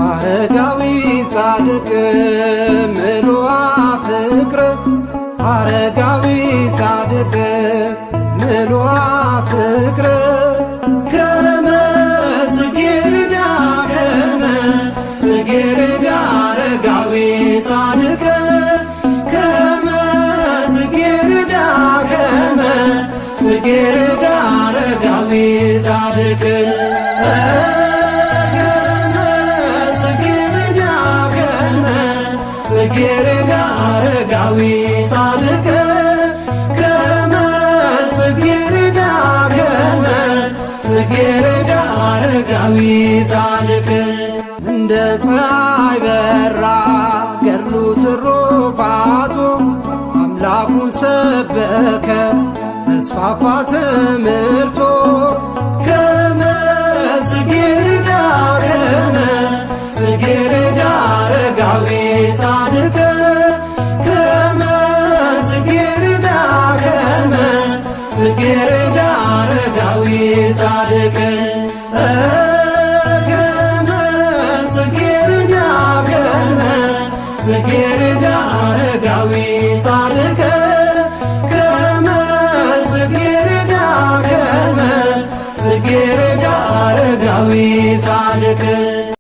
አረጋዊ ጻድቅ ምሉአ ፍቅር አረጋዊ ጻድቅ ምሉአ ፍቅር ከመ ጽጌረዳ ከመ ጽጌረዳ አረጋዊ ጻድቅ ከመ ጽጌረዳ ከመ ጽጌረዳ አረጋዊ ጻድቅ ጽጌረዳ አረጋዊ ጻድቅ ከመ ጽጌረዳ ከመ ጽጌረዳ አረጋዊ ጻድቅ እንደ ፀሐይ በራ ገድሉ ትሩፋቱ አምላኩን ሰበከ ተስፋፋ ትምህርቱ ከመ ጽጌረዳ ከመ ጽጌረዳ አረጋዊ ጻድቅ ከመ ጽጌረዳ ከመ ጽጌረዳ አረጋዊ ጻድቅ ከመ ጽጌረዳ ከመ ጽጌረዳ አረጋዊ ጻድቅ ከመ ጽጌረዳ ከመ ጽጌረዳ አረጋዊ ጻድቅ